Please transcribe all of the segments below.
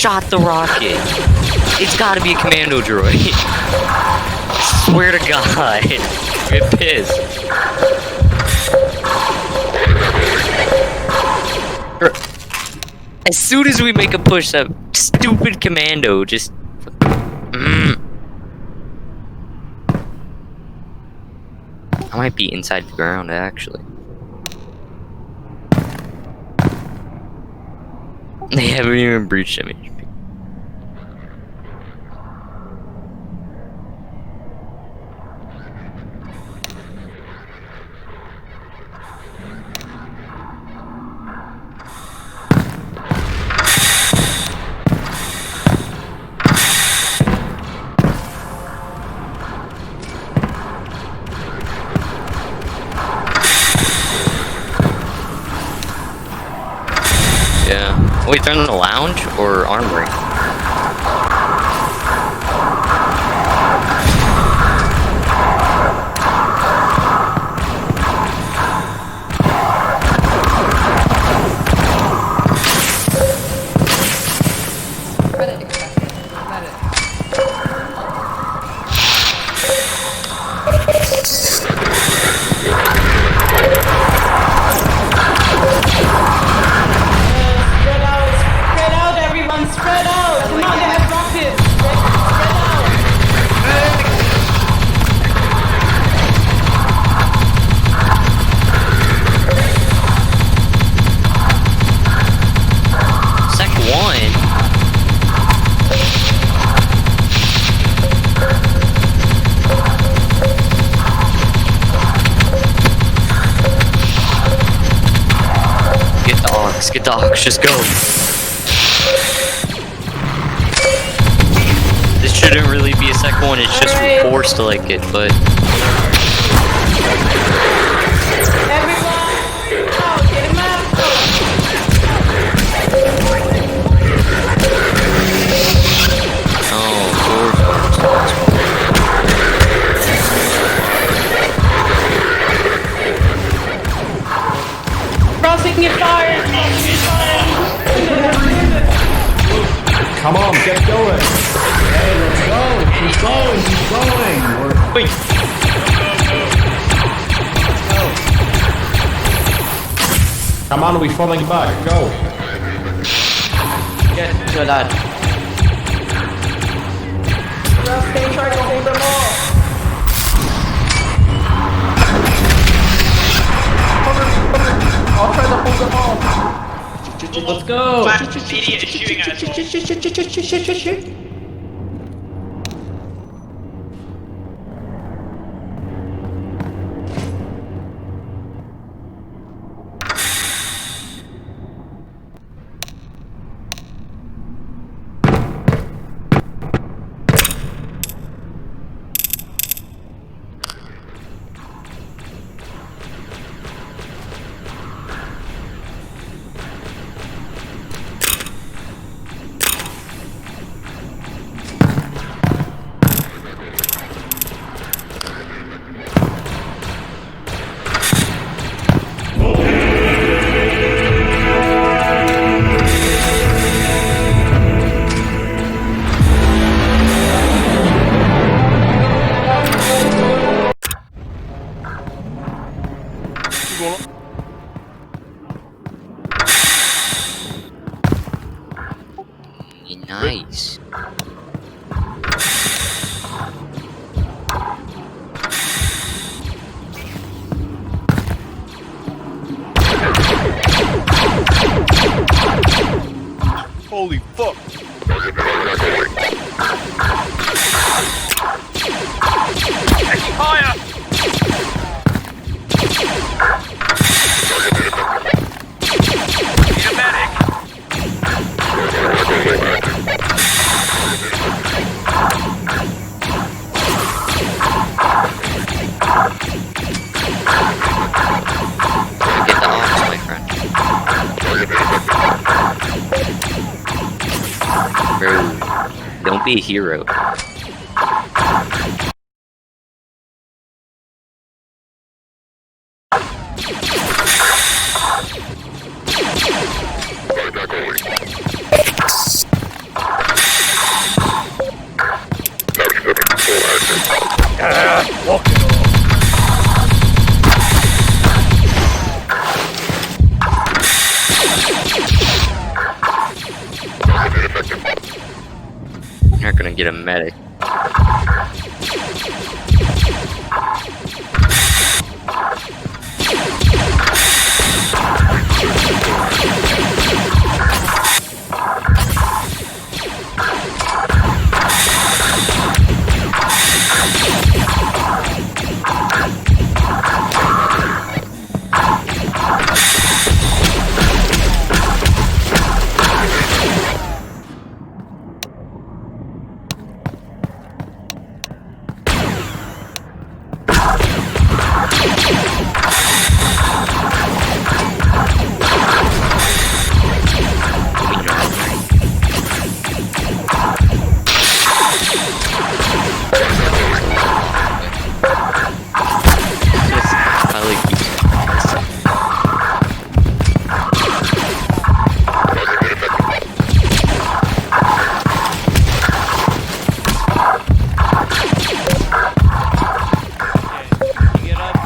shot the rocket? It's gotta be a commando droid. Swear to God. Get pissed. As soon as we make a push, that stupid commando just... I might be inside the ground, actually. They haven't even breached him. Yeah. Wait, they're in the lounge or armory? Get dogs, just go. This shouldn't really be a second one, it's just forced to like it, but... Come on, get going! Hey, let's go! Keep going, keep going! Wait! Come on, we're falling back, go! Get to that. Stay trying to hold them off! I'll try to hold them off! Let's go! Flash idiot is shooting at us. Nice. Holy fuck! Fire! Need a medic! Get the ops, my friend. Bro, don't be a hero. gonna get a medic. I like these. Get up.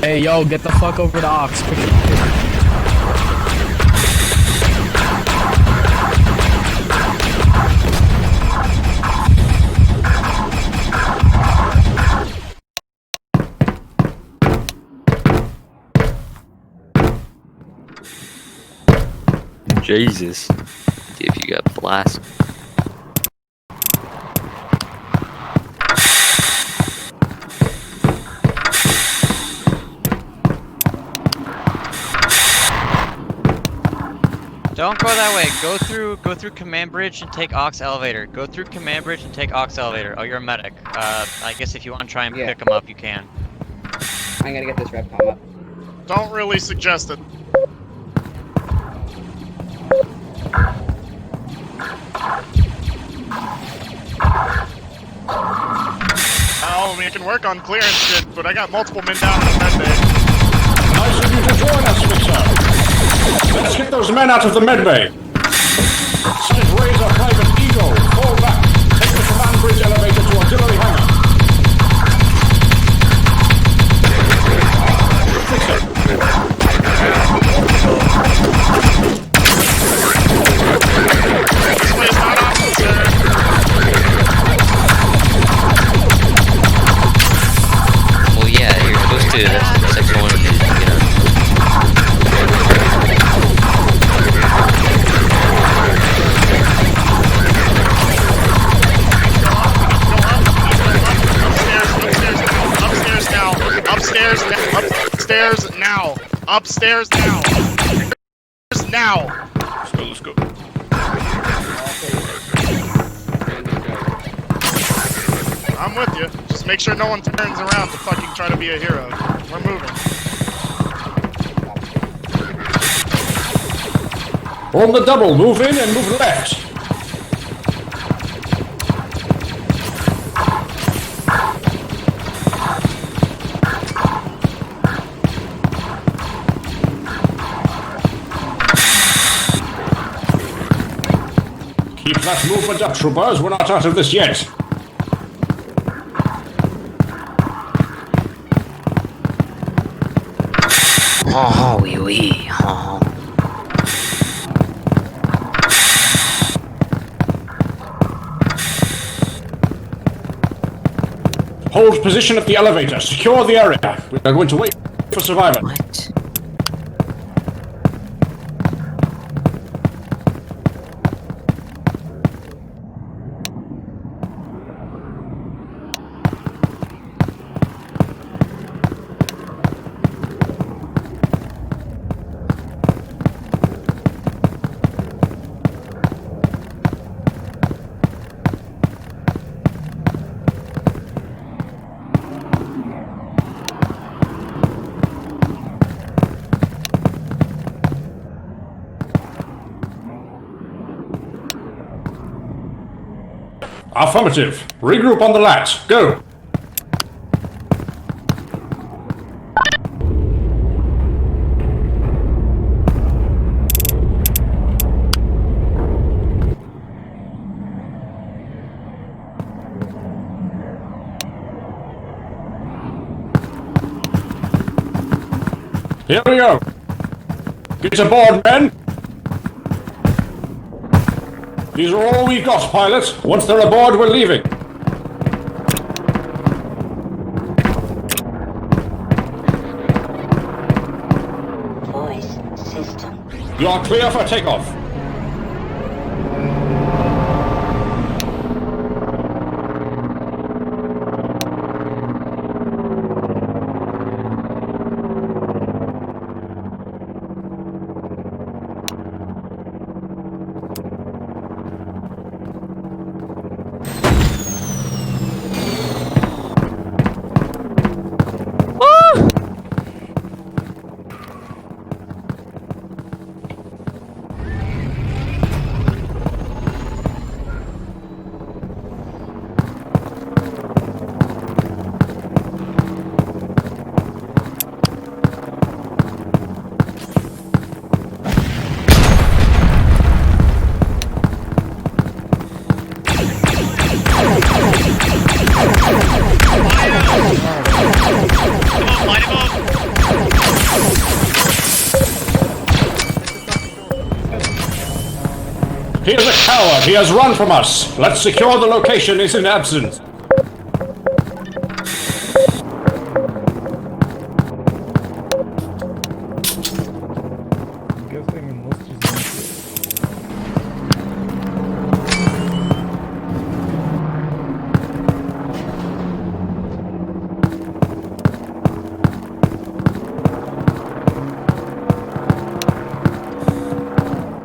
Hey, yo, get the fuck over to Ox. Jesus. If you got blast. Don't go that way. Go through command bridge and take Ox elevator. Go through command bridge and take Ox elevator. Oh, you're a medic. I guess if you want to try and Yeah. pick him up, you can. I'm gonna get this rep com up. Don't really suggest it. Oh, we can work on clearance shit, but I got multiple men down in the med bay. Nice of you to join us, Fixer. Let's get those men out of the medbay. Send Razor Private Eagle. Fall back. Take the command bridge elevator to auxiliary hangar. Fixer. This way is not optional, sir. Well, yeah, you're supposed to. That's section 1 is, you know. Upstairs now. Upstairs now. Upstairs now. Let's go. I'm with you. Just make sure no one turns around to fucking try to be a hero. We're moving. On the double, move in and move left. Keep that movement up, troopers. We're not out of this yet. Oh, wee wee. Oh. Hold position at the elevator. Secure the area. We are going to wait for survivor. What? Affirmative. Regroup on the lat. Go. Here we go. Get aboard, men. These are all we got, pilot. Once they're aboard, we're leaving. Voice system. You are clear for takeoff. He is a coward. He has run from us. Let's secure the location is in absence.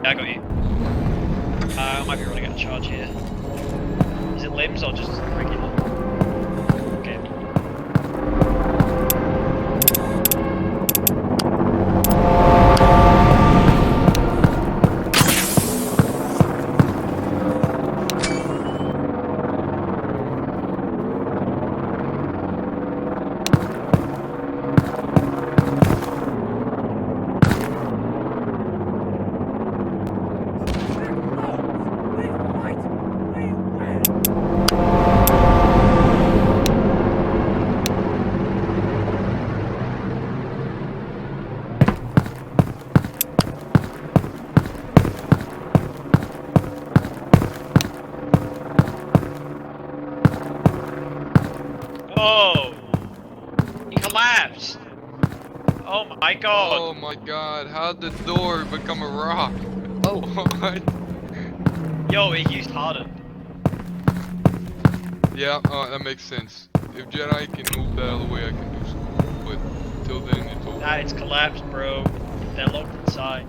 I got you. I might be running out of charge here. Is it limbs or just regular? Okay. Oh! He collapsed! Oh my god! Oh my god, how'd the door become a rock? Oh. What? Yo, he used hardened. Yeah, that makes sense. If Jedi can move that out of the way, I can do something. But till then, it's over. Nah, it's collapsed, bro. They're locked inside.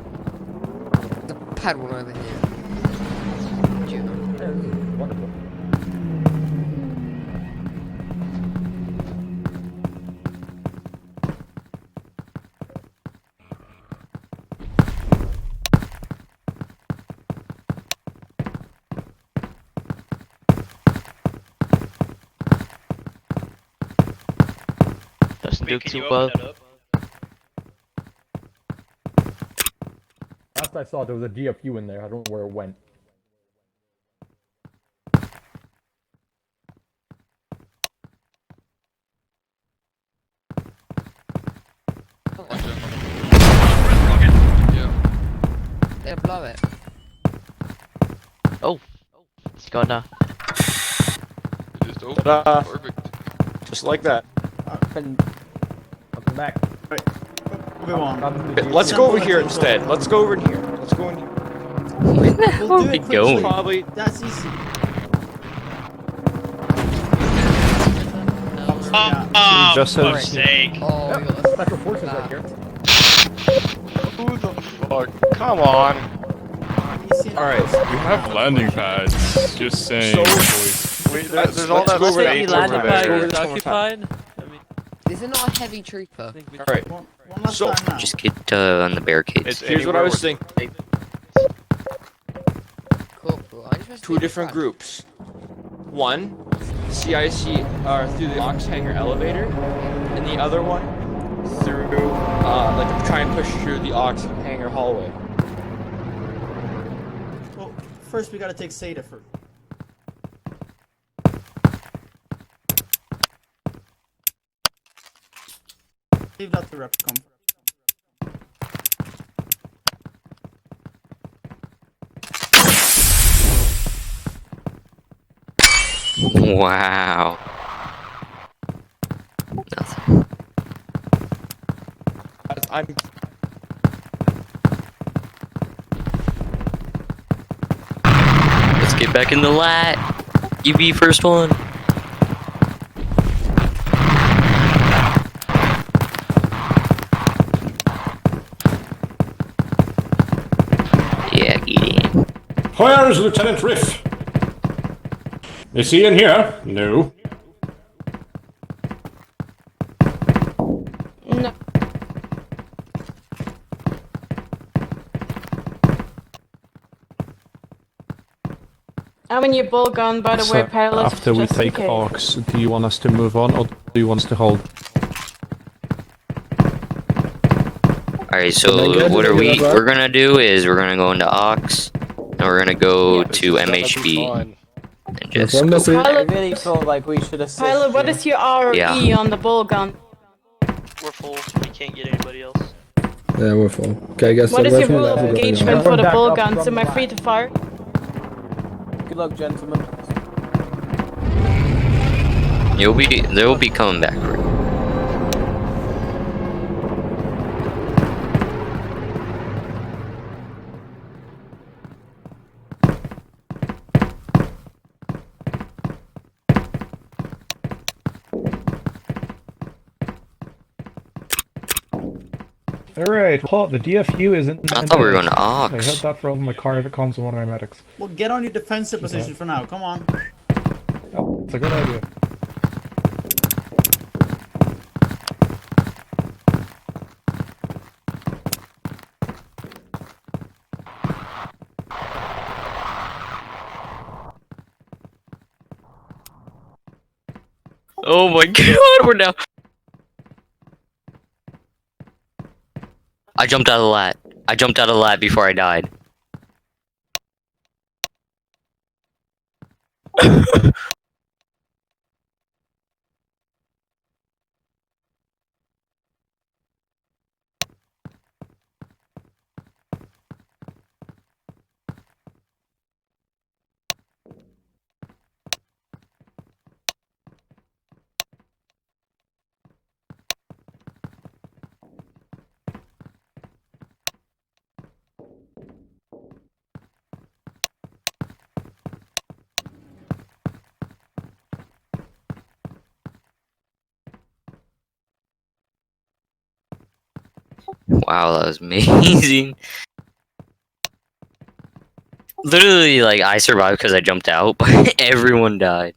The pad one over here. Wonderful. Doesn't do Wait, can too you well. open that up? Last I saw, there was a DFU in there. I don't know where it went. Watch out. Rocket. Yeah. They'll blow it. Oh, it's gone now. It just opened. Ta-da. Perfect. Just like that. Welcome back. Let's go over here instead. Let's go over in here. Let's go in here. Where the hell are we going? Probably. That's easy. Oh, Just for so- fuck's sake. Oh, we got a Special forces right here. Who the fuck? Come on. Alright. We have landing pads. Just saying. So- boys. Wait, there's all that Let's go over space there. over there. occupied? Is it not a heavy trooper? Alright. One last So- time now. Just get on the barricades. Here's what I was thinking. Corporal, I just want to Two different groups. one CIC through the Ox Hangar elevator, and the other one through like try and push through the Ox Hangar hallway. Well, first we gotta take Seda first. Leave that to Repcom. Wow. Nothing. I'm Let's get back in the lat. You be first one. Yeah, get in. Where's Lieutenant Riff? Is he in here? No. No. I'm in your ball gun, by the way, pilot. After we take Ox, do you want us to move on or do you want us to hold? Alright, so what we're gonna do is we're gonna go into Ox, and we're gonna go to MHB. And just Pilot, I really feel like we should assist Pilot, what is your RE on the ball gun? We're full. We can't get anybody else. Yeah, we're full. Okay, guys. What is your rule of engagement for the ball guns? Am I free to fire? Good luck, gentlemen. they'll be coming back for you. Alright, Paul, the DFU is in. I thought we were going to Ox. I heard that from my car if it comes to one of my medics. Well, get on your defensive position for now. Come on. Oh, it's a good idea. Oh my god, we're down. I jumped out of the lat. I jumped out of the lat before I died. Wow, that was amazing. Literally, like, I survived because I jumped out, but everyone died.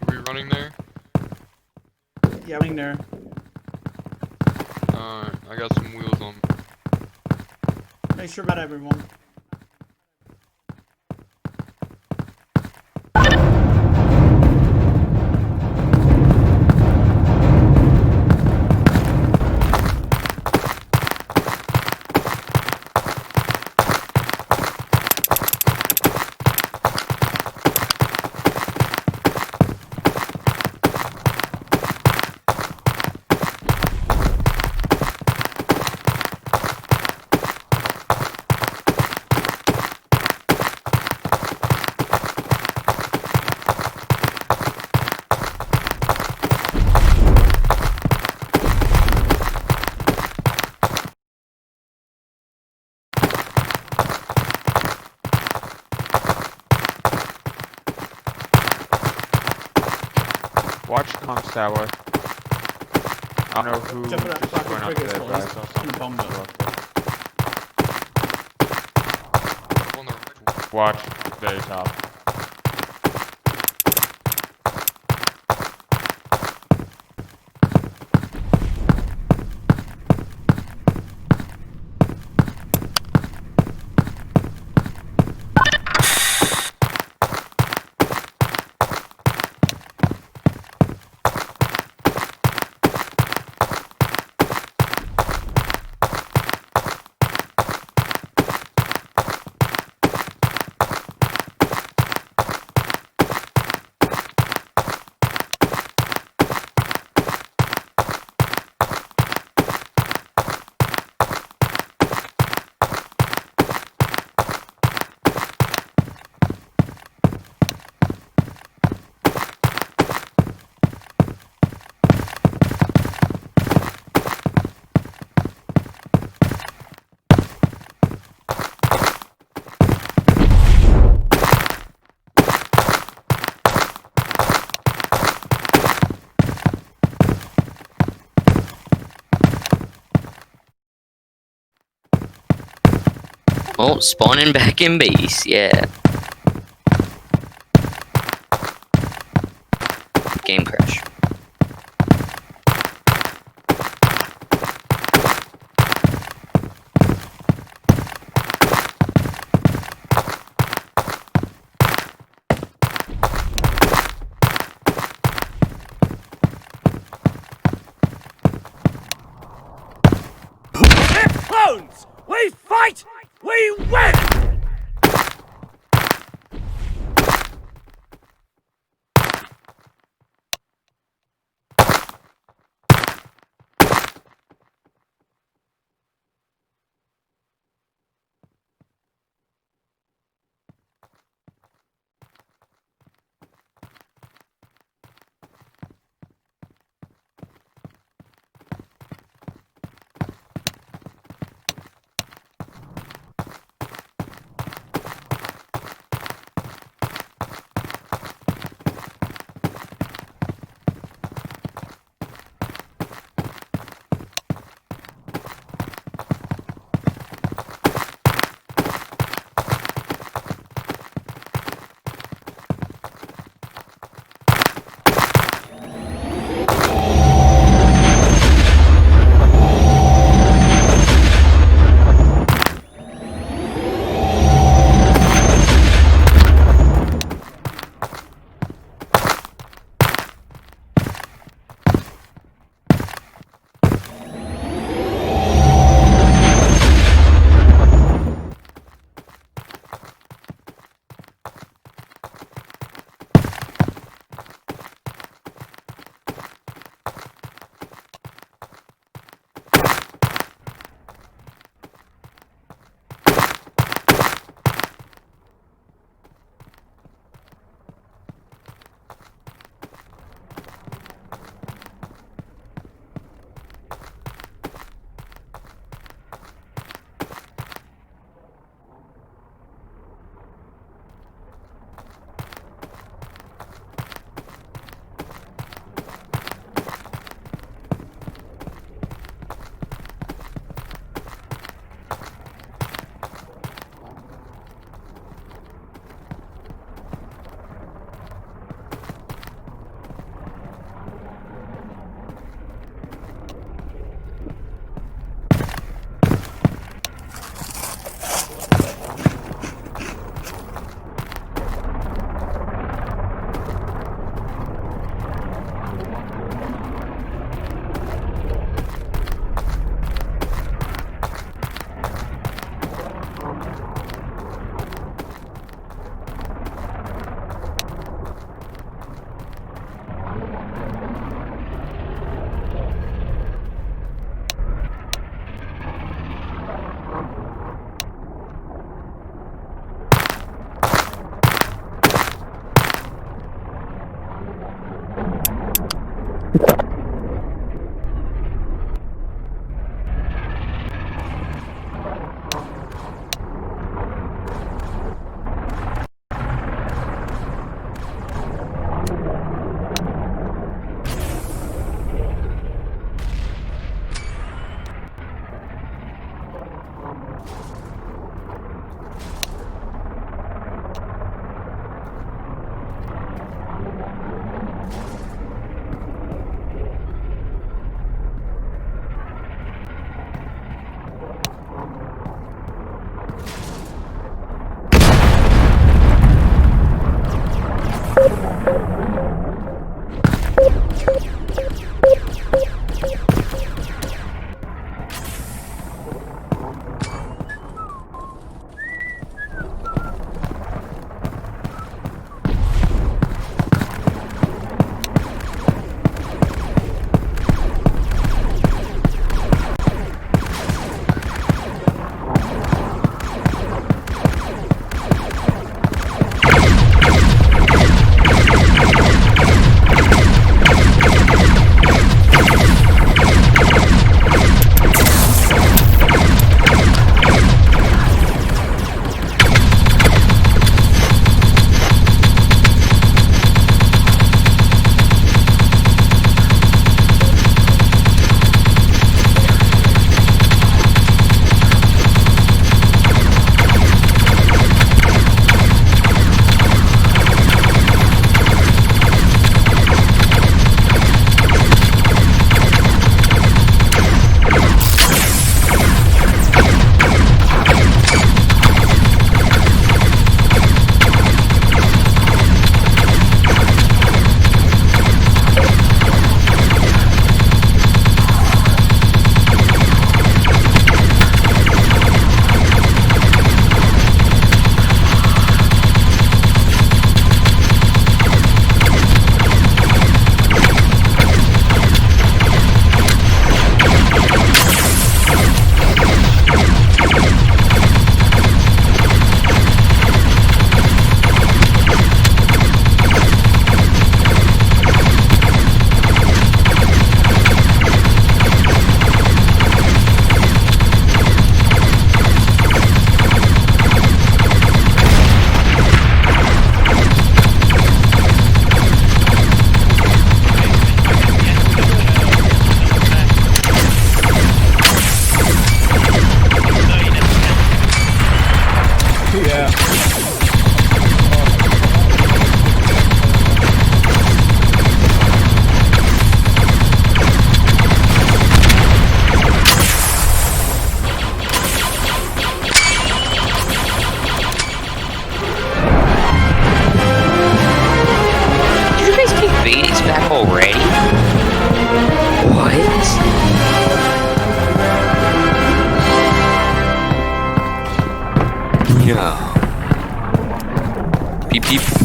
Are we running there? Yeah, running there. Alright, I got some wheels on. Make sure about everyone. Watch comms tower. I don't know who Jump it up, fucking going up frigates, there, well, but I he's saw gonna something bomb go them. up there. On the right. Watch very top. Oh, spawning back in base, yeah. Game crash. Clones! We fight! We win!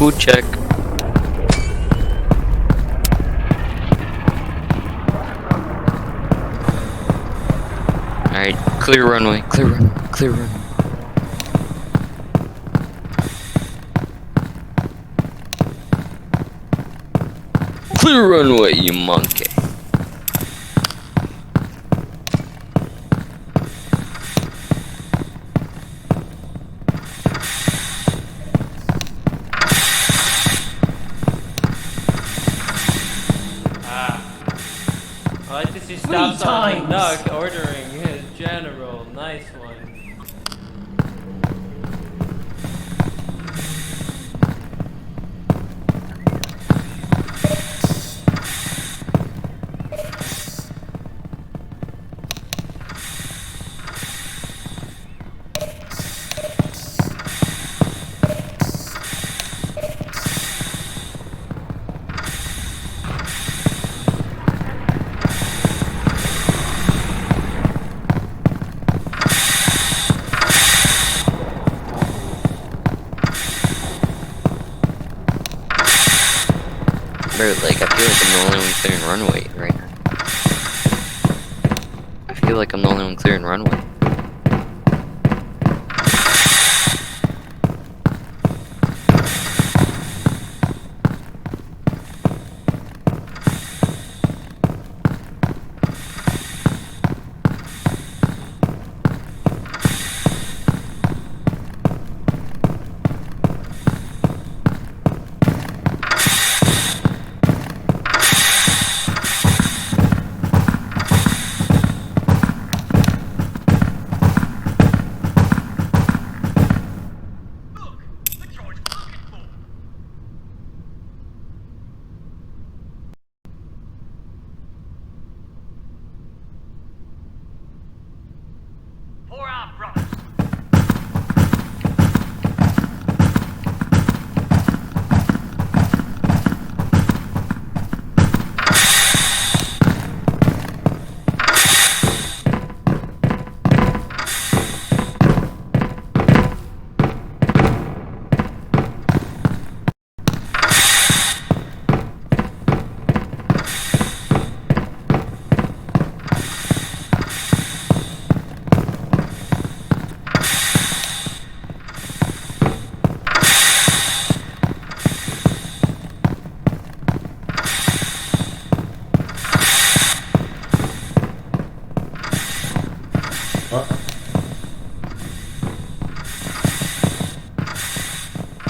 poo check. Alright, clear runway, clear runway, clear runway. Clear runway, you monkey. I like to see stop sign. No, ordering. Yes, general. Nice one. Bro, like, I feel like I'm the only one clearing runway right now. I feel like I'm the only one clearing runway.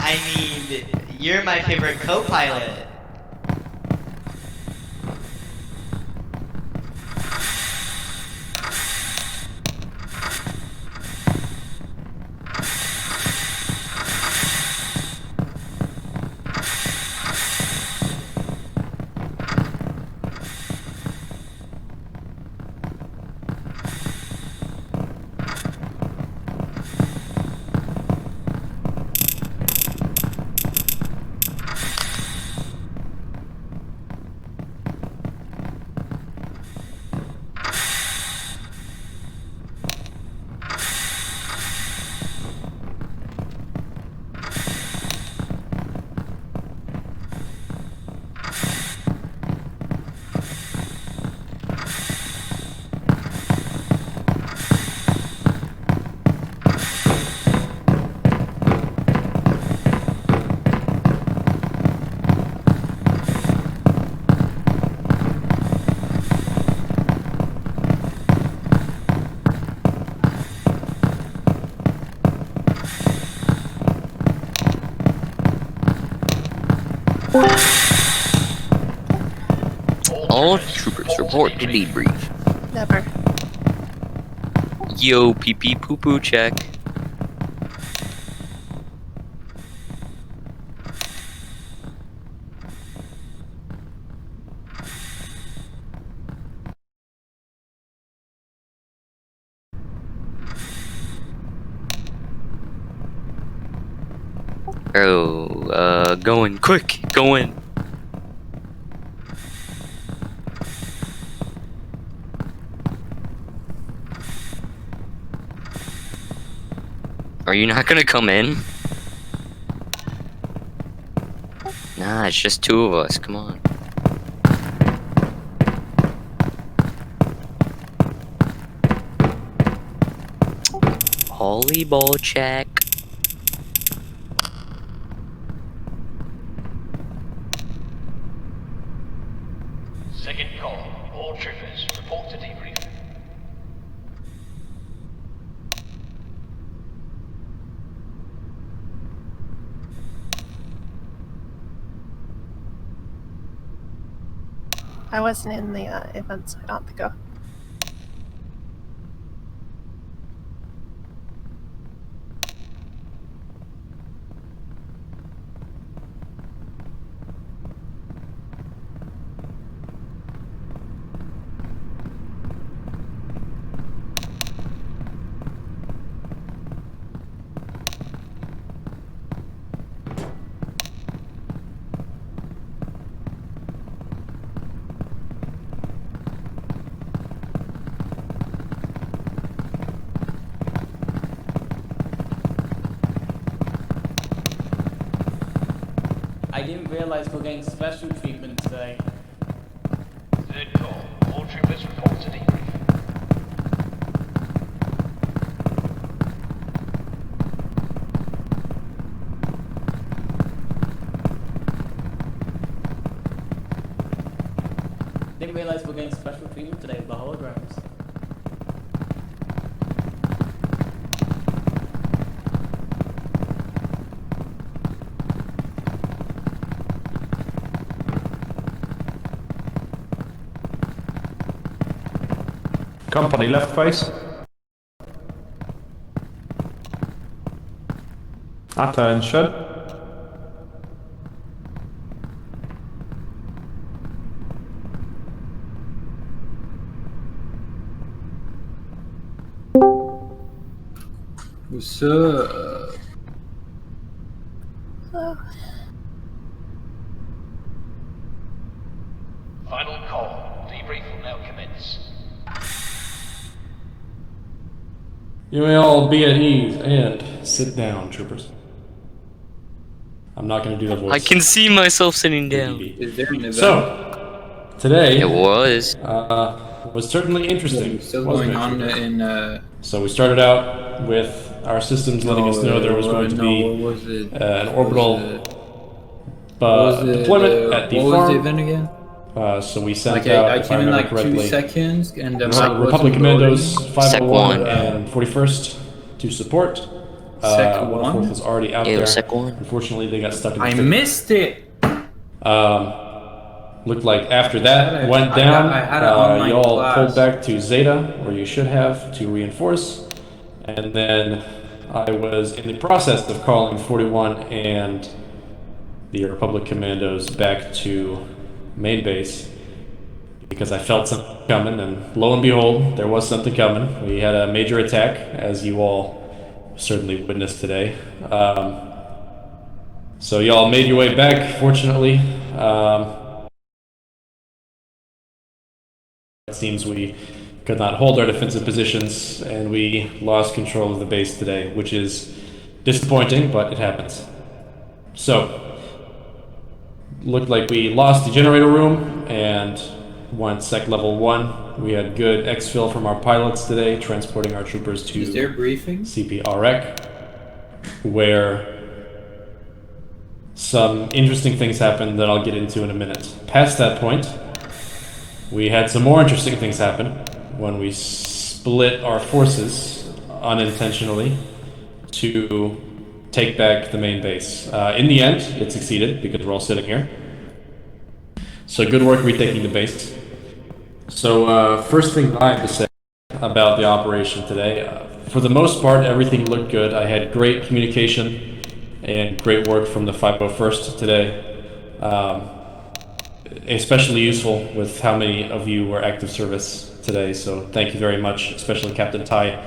I mean, you're my favorite co-pilot. All troopers report to debrief. Never. Yo, pee pee poo poo check. Oh, going quick, going. Are you not gonna come in? Nah, it's just two of us. Come on. Volleyball check. Second call. All troopers, report to debrief. I wasn't in the event, so I don't have to go. I didn't realize we're getting special treatment today. Third call. All troopers, report to debrief. Didn't realize we're getting special treatment today with the holograms. Company left face. Attention. What's up? Hello. Final call. Debrief will now commence. You may all be at ease and sit down, troopers. I'm not going to do the voice. I can see myself sitting down. Is there an event? So, today It was. was certainly interesting. Still wasn't going it, on troopers? in So we started out with our systems letting us know there was going to be what was it? an orbital deployment at the what farm. was the event again? So we sent Okay, out, I if I came in remember like 2 correctly, seconds, and the Republic Commandos Sec 501 one. and 41st to support. Sec 104th one? was already out Yeah, it there. was Sec one. Unfortunately, they got stuck in the I thick. missed it. Looked like after that went I down, had an online y'all class. pulled back to Zeta, where you should have, to reinforce. And then I was in the process of calling 41 and the Republic Commandos back to main base because I felt something coming, and lo and behold, there was something coming. We had a major attack, as you all certainly witnessed today. So y'all made your way back, fortunately. It seems we could not hold our defensive positions, and we lost control of the base today, which is disappointing, but it happens. So, looked like we lost the generator room and went sec level 1. We had good exfil from our pilots today, transporting our troopers to Is there briefing? CPREC, where some interesting things happened that I'll get into in a minute. Past that point, we had some more interesting things happen when we split our forces unintentionally to take back the main base. In the end, it succeeded because we're all sitting here. So good work retaking the base. So first thing I have to say about the operation today, for the most part, everything looked good. I had great communication and great work from the 501st today. Especially useful with how many of you were active service today, so thank you very much, especially Captain Ty,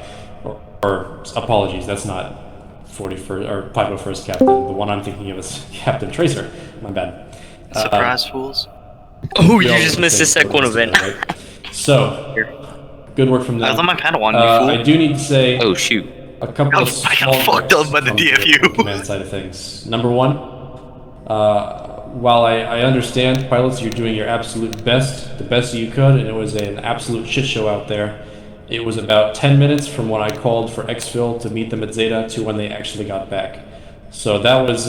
or apologies, that's not 41st or 501st Captain. The one I'm thinking of is Captain Tracer. My bad. Surprise, fools. Oh, you just missed the Sec 1 event. Right? So, good work from them. I was on my Padawan, you I fool. do need to say Oh, shoot. a couple of I got small fucked up by the from DFU. command side of things. Number one, while I understand, pilots, you're doing your absolute best, the best you could, and it was an absolute shit show out there. It was about 10 minutes from when I called for exfil to meet them at Zeta to when they actually got back. So that was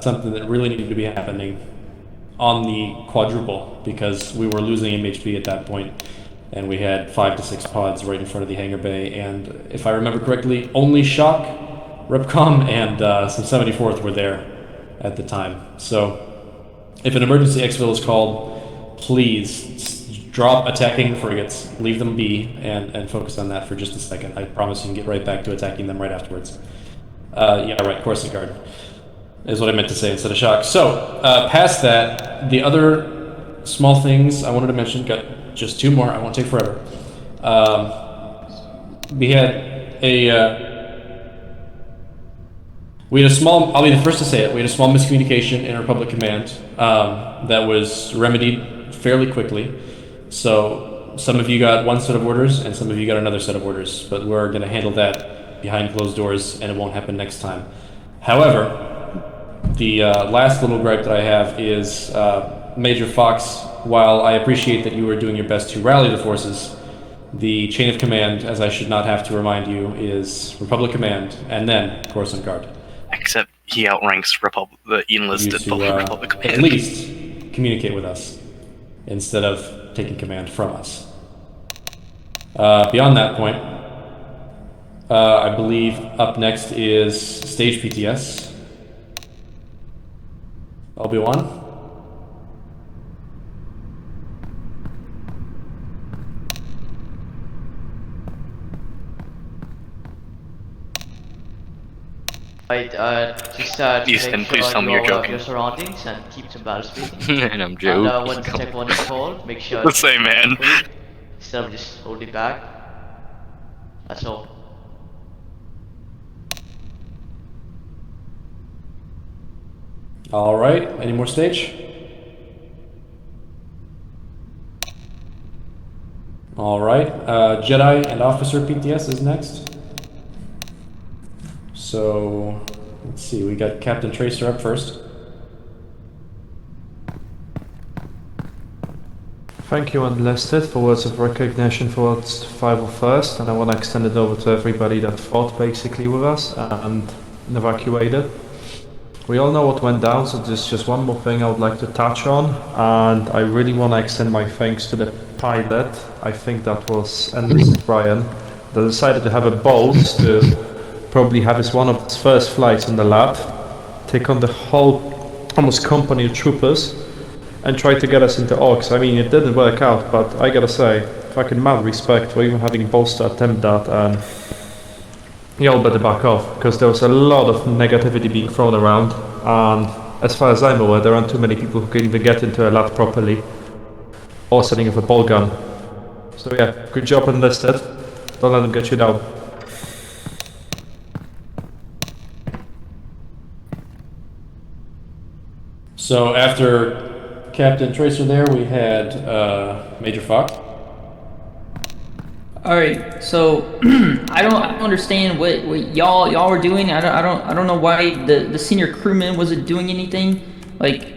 something that really needed to be happening on the quadruple, because we were losing MHP at that point, and we had 5 to 6 pods right in front of the hangar bay, and if I remember correctly, only Shock, Repcom, and some 74th were there at the time. So if an emergency exfil is called, please drop attacking frigates, leave them be, and focus on that for just a second. I promise you can get right back to attacking them right afterwards. Yeah, right, Corsic Guard is what I meant to say instead of Shock. So, past that, the other small things I wanted to mention, got just 2 more, I won't take forever. We had a small, I'll be the first to say it, we had a small miscommunication in Republic Command that was remedied fairly quickly. So some of you got one set of orders and some of you got another set of orders, but we're going to handle that behind closed doors and it won't happen next time. However, the last little gripe that I have is Major Fox, while I appreciate that you were doing your best to rally the forces, the chain of command, as I should not have to remind you, is Republic Command and then Coruscant Guard. Except he outranks the enlisted Republic Command. At least communicate with us instead of taking command from us. Beyond that point, I believe up next is Stage PTS. Obi-Wan? Right, Houston, please tell me you're joking. Your surroundings and keep some battle speed. And I'm joking. And when Tech 1 is called, make sure The same man. instead of just holding back. That's all. Alright, any more stage? Alright, Jedi and Officer PTS is next. So, let's see, we got Captain Tracer up first. Thank you, Unlisted, for words of recognition towards 501st, and I want to extend it over to everybody that fought basically with us and evacuated. We all know what went down, so there's just one more thing I would like to touch on, and I really want to extend my thanks to the pilot. I think that was Enlisted Brian, that decided to have a balls to probably have one of his first flights in the lab, take on the whole almost company of troopers, and try to get us into Orcs. I mean, it didn't work out, but I gotta say, fucking mad respect for even having balls to attempt that, and y'all better back off, because there was a lot of negativity being thrown around, and as far as I'm aware, there aren't too many people who can even get into a lab properly, or setting up a ball gun. So yeah, good job, Enlisted. Don't let them get you down. So after Captain Tracer there, we had Major Fox. All right, so I don't understand what y'all were doing. I don't know why the senior crewman wasn't doing anything. Like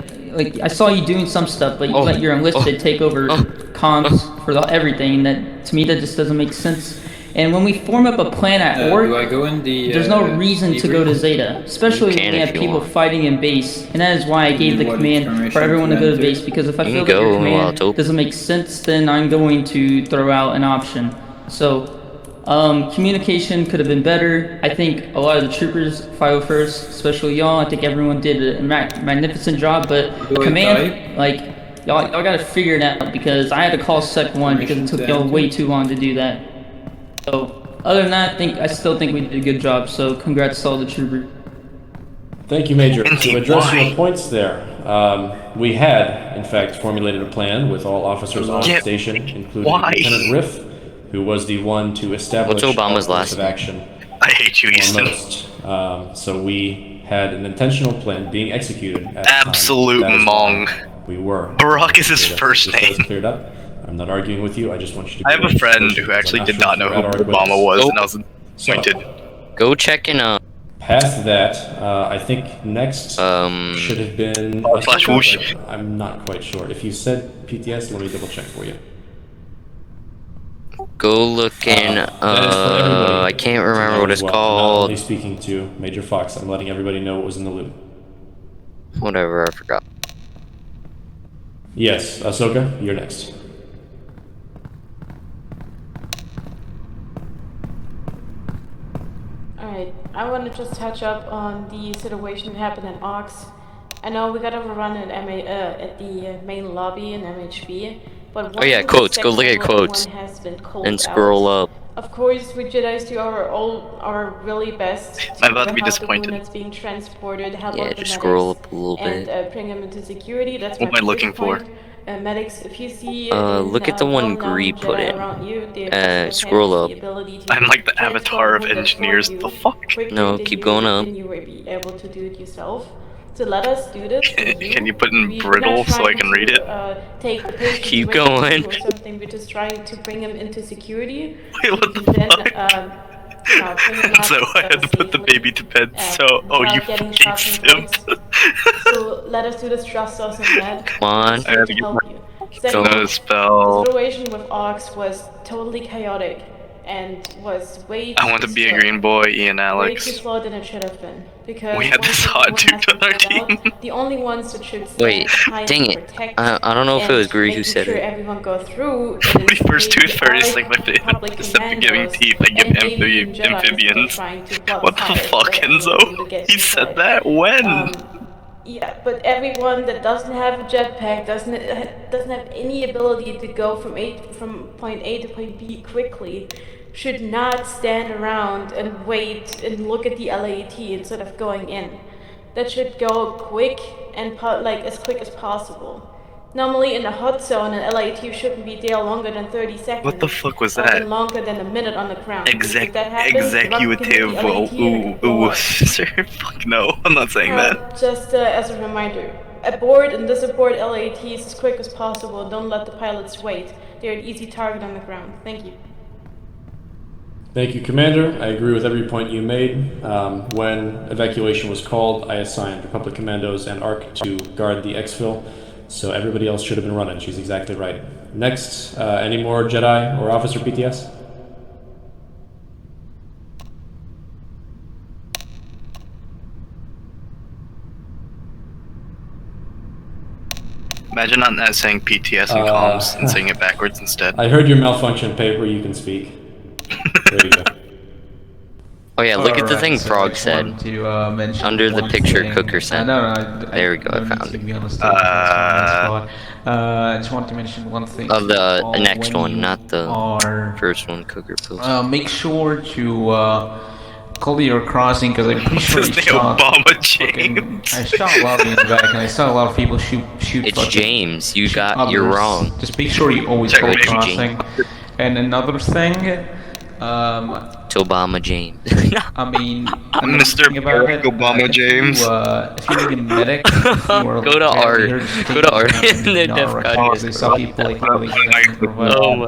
I saw you doing some stuff, but you let your enlisted take over comms for everything. That to me that just doesn't make sense. And when we form up a plan at Orc, do I go in the, there's no reason to go to Zeta, especially when we have people fighting in base. And that is why I gave the command for everyone to go to base, because if I feel that your command doesn't make sense, then I'm going to throw out an option. So, communication could have been better. I think a lot of the troopers, 501st, especially y'all, I think everyone did a magnificent job, but command, like, y'all gotta figure it out, because I had to call Sec 1 because it took y'all way too long to do that. So, other than that, I still think we did a good job, so congrats to all the troopers. Thank you, Major. To address your points there, we had, in fact, formulated a plan with all officers on station, including Lieutenant Riff, who was the one to establish Obama's last of action. I hate you, Easton. So we had an intentional plan being executed at Absolute mong. We were. Barack is his first name. Cleared up. I'm not arguing with you, I just want you to I have a friend who actually did not know who Obama was, and I was disappointed. Go check in Past that, I think next should have been Flash whoosh. I'm not quite sure. If you said PTS, let me double check for you. Go look in. I can't remember what it's I'm not called. only speaking to Major Fox. I'm letting everybody know what was in the loot. Whatever, I forgot. Yes, Ahsoka, you're next. Alright, I want to just touch up on the situation that happened in Ox. I know we got overrun at the main lobby in MHB, but Oh yeah, quotes. Go look at quotes. And scroll up. Of course, we Jedi's do our really best to I'm about to be help disappointed. the units being transported, help Yeah, out the just scroll medics, up a little and bit. bring them into security. That's What my am I looking first for? point. Medics, if you see Look at the one Gree put in. Scroll up. I'm like the avatar of engineers. The fuck? No, keep going up. You will be able to do it yourself. So let us do this. Can you put in brittle so I can read it? Take the patient Keep with going. us or something. We're just trying to bring him into security. Wait, what the Then, fuck? bring him out, So I had to put the baby to bed. So, oh, without you getting fucking shots and simp. So let us do this. Trust us in that. Come on. I had to To get help my you. no Second, spell. the situation with Ox was totally chaotic and was way I want to too be a slow. green boy, Ian Way too Alex. slower than it should have been. Because We had once this hot everyone dude has on our been team. cut out, the only ones that should stand Wait, behind dang and it. protect I don't know if it was and Gree who making said sure it. everyone go through When he first maybe tooth fairy is like my public favorite. Except for giving commandos teeth, I give and maybe amphibians. Jedi's trying to block What the fires fuck, that everyone will Enzo? get He inside. said that? When? Yeah, but everyone that doesn't have a jetpack doesn't have any ability to go from point A to point B quickly should not stand around and wait and look at the LAT instead of going in. That should go quick and as quick as possible. Normally in a hot zone, an LAT shouldn't be there longer than 30 seconds. What the fuck was or that? even longer than a minute on the ground. Executive. Ooh, Sir, fuck no. I'm not saying that. Just as a reminder, abort and disabort LATs as quick as possible. Don't let the pilots wait. They're an easy target on the ground. Thank you. Thank you, Commander. I agree with every point you made. When evacuation was called, I assigned Republic Commandos and ARC to guard the exfil, so everybody else should have been running. She's exactly right. Next, any more Jedi or Officer PTS? Imagine not saying PTS in comms and saying it backwards instead. I heard your malfunction paper, you can speak. There you go. Oh yeah, look at the thing Frog said. Under the picture Cooker sent. There we go, I found it. I just wanted to mention one thing. Of the next one, not the first one Cooker posted. Make sure to call your crossing, because I'm pretty sure It's the Obama James. I saw a lot of in the back, and I saw a lot of people shoot. It's James. You're wrong. Just make sure you always call crossing. And another thing, It's Obama James. I mean, Mr. Barack Obama James. If you need a medic, Go to art. Go to art. They're I saw people like really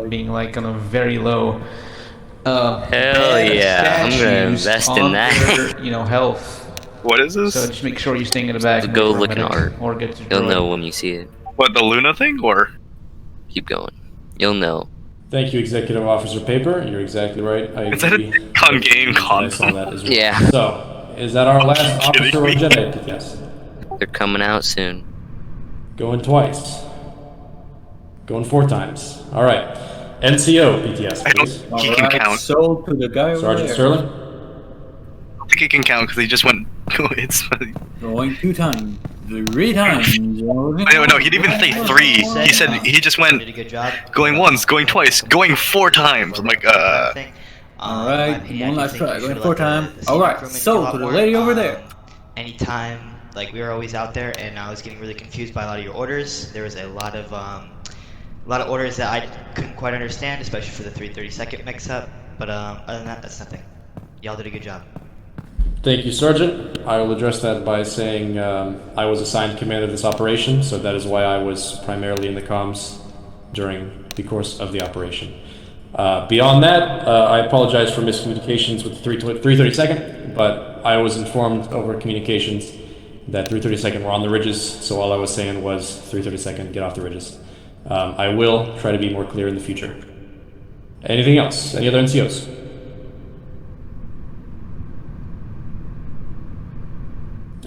being like on a very low. Hell yeah! I'm gonna invest in that. Health. What is this? So just make sure you're staying in the back. Go look in art. Or get You'll know when you see it. What, the Luna thing, or? Keep going. You'll know. Thank you, Executive Officer Paper. You're exactly right. I Is that a agree. con-game con? I saw that as well. Yeah. So, is that our last Officer or Jedi? Yes. They're coming out soon. Going twice. Going 4 times. All right. NCO PTS, please. He can count. Sold to the guy Sergeant over Sterling. I think he can count because he just went. It's. Going 2 times. 3 times. No, he didn't even say 3. He said he just went. Going once, going twice, going 4 times. I'm like, Alright, one last try. Going 4 times. Alright, so to the lady over there. Anytime, like we were always out there, and I was getting really confused by a lot of your orders. There was a lot of orders that I couldn't quite understand, especially for the 332nd mix-up. But other than that, that's nothing. Y'all did a good job. Thank you, Sergeant. I will address that by saying I was assigned command of this operation, so that is why I was primarily in the comms during the course of the operation. Beyond that, I apologize for miscommunications with the 332nd, but I was informed over communications that 332nd were on the ridges, so all I was saying was 332nd, get off the ridges. I will try to be more clear in the future. Anything else? Any other NCOs?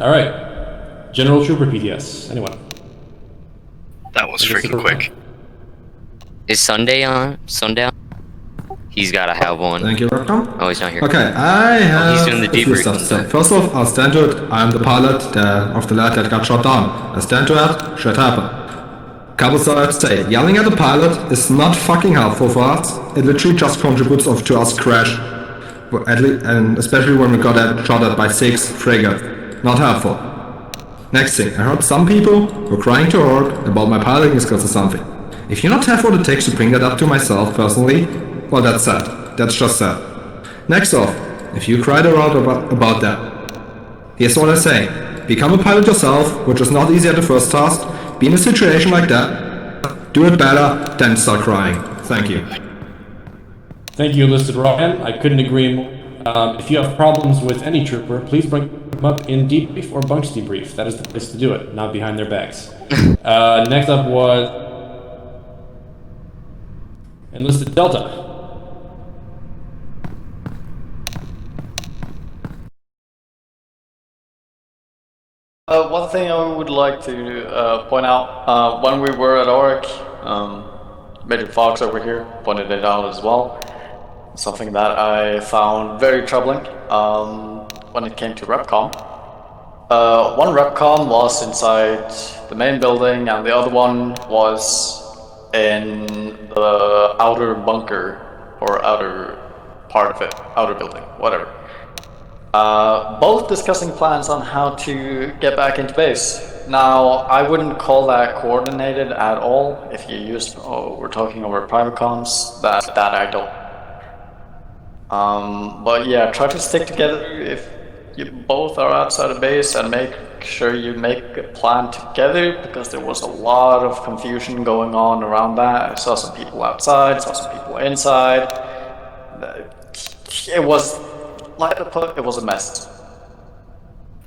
All right. General Trooper PTS. Anyone? That was freaking quick. Is Sunday on? Sundown? He's gotta have one. Thank you, welcome. Oh, he's not here. Okay, I have he's doing the a few stuff to say. First off, I'll stand to it. I'm the pilot of the lad that got shot down. I stand to that. Shit happened. Couple things to say. Yelling at the pilot is not fucking helpful for us. It literally just contributes to us crash. And especially when we got shot at by 6 frigates. Not helpful. Next thing, I heard some people were crying to Orc about my piloting skills or something. If you not have what it takes to bring that up to myself personally, well, that's sad. That's just sad. Next off, if you cried around about that, here's what I say. Become a pilot yourself, which is not easy at the first task. Be in a situation like that, do it better, then start crying. Thank you. Thank you, Enlisted Ryan. I couldn't agree more. If you have problems with any trooper, please bring them up in debrief or bunks debrief. That is the place to do it, not behind their backs. Next up was Enlisted Delta. One thing I would like to point out, when we were at Auric, Major Fox over here pointed it out as well. Something that I found very troubling when it came to Repcom. One Repcom was inside the main building and the other one was in the outer bunker or outer part of it, outer building, whatever. Both discussing plans on how to get back into base. Now, I wouldn't call that coordinated at all. If you used, we're talking over private comms, that I don't. But yeah, try to stick together if you both are outside of base and make sure you make a plan together, because there was a lot of confusion going on around that. I saw some people outside, saw some people inside. It was, like to put, it was a mess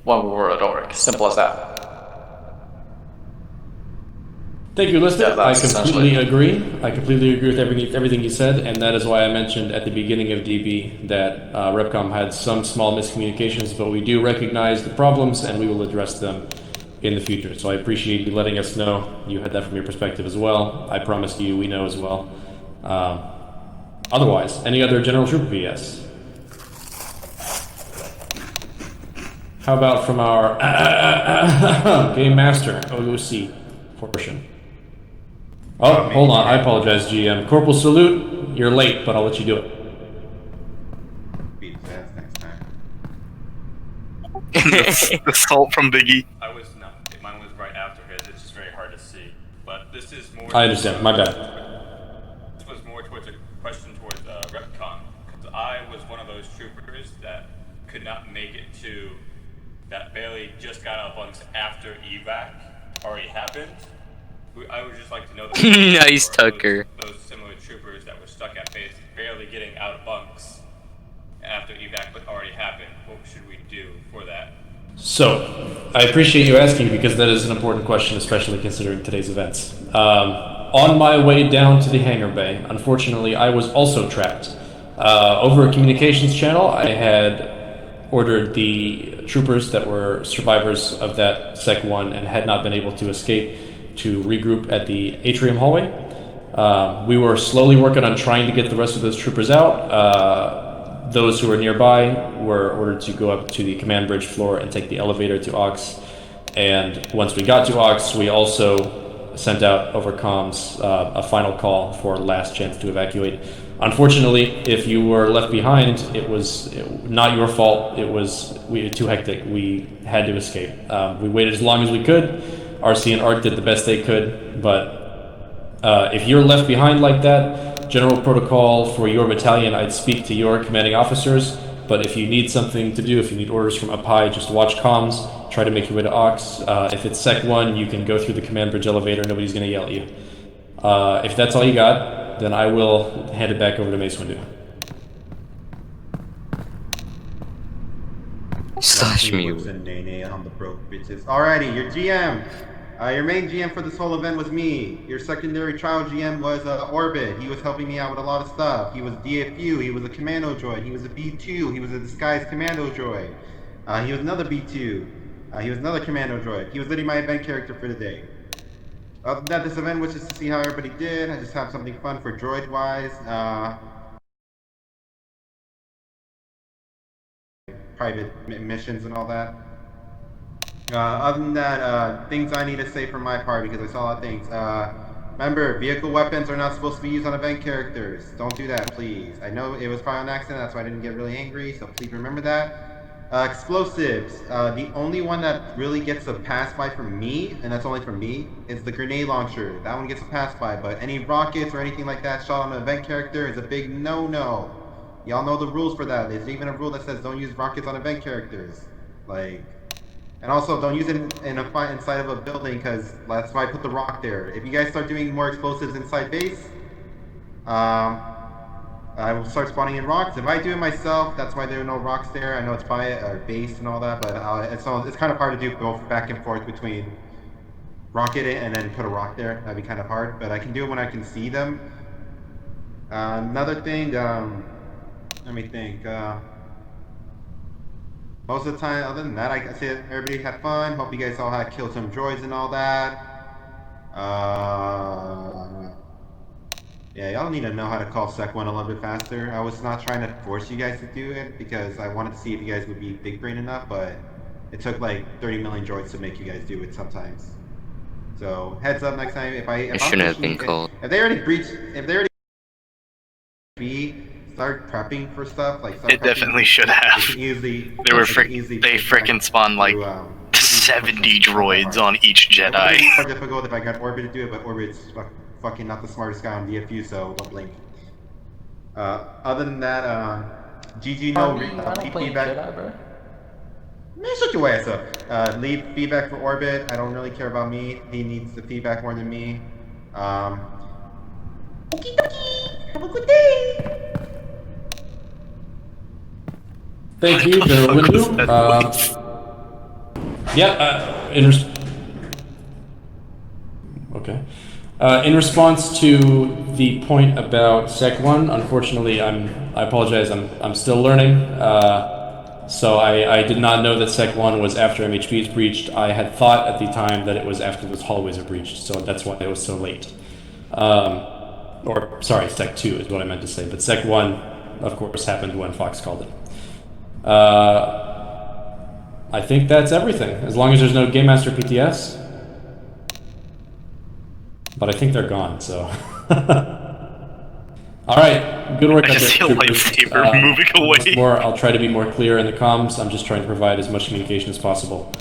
when we were at Auric. Simple as that. Thank you, Lister. I completely agree. I completely agree with everything you said, and that is why I mentioned at the beginning of DB that Repcom had some small miscommunications, but we do recognize the problems and we will address them in the future. So I appreciate you letting us know you had that from your perspective as well. I promise you we know as well. Otherwise, any other General Trooper BS? How about from our Game Master, OOC portion? Oh, hold on. I apologize, GM. Corporal Salute, you're late, but I'll let you do it. The salt from Biggie. Mine was right after his. It's just very hard to see. But this is more. I understand. My bad. This was more towards a question towards Repcon. Because I was one of those troopers that could not make it to. That barely just got out of bunks after evac already happened. I would just like to know that nice, Tucker. Those similar troopers that were stuck at base, barely getting out of bunks after evac but already happened. What should we do for that? So, I appreciate you asking because that is an important question, especially considering today's events. On my way down to the hangar bay, unfortunately, I was also trapped. Over a communications channel, I had ordered the troopers that were survivors of that Sec 1 and had not been able to escape to regroup at the atrium hallway. We were slowly working on trying to get the rest of those troopers out. Those who were nearby were ordered to go up to the command bridge floor and take the elevator to Aux. And once we got to Aux, we also sent out over comms a final call for last chance to evacuate. Unfortunately, if you were left behind, it was not your fault. It was too hectic. We had to escape. We waited as long as we could. RC and ARC did the best they could, but if you're left behind like that, general protocol for your battalion, I'd speak to your commanding officers, but if you need something to do, if you need orders from up high, just watch comms, try to make your way to Aux. If it's Sec 1, you can go through the command bridge elevator, nobody's going to yell at you. If that's all you got, then I will hand it back over to Mace Windu. me. On the broke bitches. Alrighty, your GM. Your main GM for this whole event was me. Your secondary trial GM was Orbit. He was helping me out with a lot of stuff. He was DFU. He was a commando droid. He was a B2. He was a disguised commando droid. He was another B2. He was another commando droid. He was literally my event character for the day. Other than that, this event was just to see how everybody did. I just have something fun for droid-wise. Private missions and all that. Other than that, things I need to say for my part, because I saw a lot of things. Remember, vehicle weapons are not supposed to be used on event characters. Don't do that, please. I know it was probably an accident, that's why I didn't get really angry, so please remember that. Explosives. The only one that really gets a pass by from me, and that's only from me, is the grenade launcher. That one gets a pass by, but any rockets or anything like that shot on an event character is a big no-no. Y'all know the rules for that. There's even a rule that says don't use rockets on event characters. Like, and also don't use it in a fight inside of a building, because that's why I put the rock there. If you guys start doing more explosives inside base, I will start spawning in rocks. If I do it myself, that's why there are no rocks there. I know it's by base and all that, but it's kind of hard to do both back and forth between rocket it and then put a rock there. That'd be kind of hard, but I can do it when I can see them. Another thing, let me think. Most of the time, other than that, I say everybody had fun. Hope you guys all had killed some droids and all that. Yeah, y'all need to know how to call Sec 1 a little bit faster. I was not trying to force you guys to do it because I wanted to see if you guys would be big brain enough, but it took like 30 million droids to make you guys do it sometimes. So heads up next time. It shouldn't have been called. If they already start prepping for stuff like. It definitely should have. They frickin' spawned like 70 droids on each Jedi. It's more difficult if I got Orbit to do it, but Orbit's fucking not the smartest guy on DFU, so don't blink. Other than that, GG no feedback. Man, shut your ass up. Leave feedback for Orbit. I don't really care about me. He needs the feedback more than me. Okie dokie. Have a good day. Thank you, the window. Okay. In response to the point about Sec 1, unfortunately, I apologize, I'm still learning. So I did not know that Sec 1 was after MHP is breached. I had thought at the time that it was after those hallways are breached, so that's why it was so late. Or, sorry, Sec 2 is what I meant to say, but Sec 1, of course, happened when Fox called it. I think that's everything, as long as there's no Game Master PTS. But I think they're gone, so. Alright, good work. I just see a lightsaber moving away. More, I'll try to be more clear in the comms. I'm just trying to provide as much communication as possible.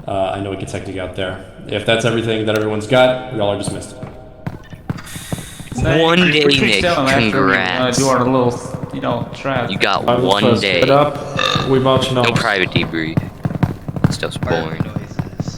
I know it gets hectic out there. If that's everything that everyone's got, we all are dismissed. One day, Nick. Congrats. Do our little, trap. You got one day. We marching on. No private debrief. Stuff's boring.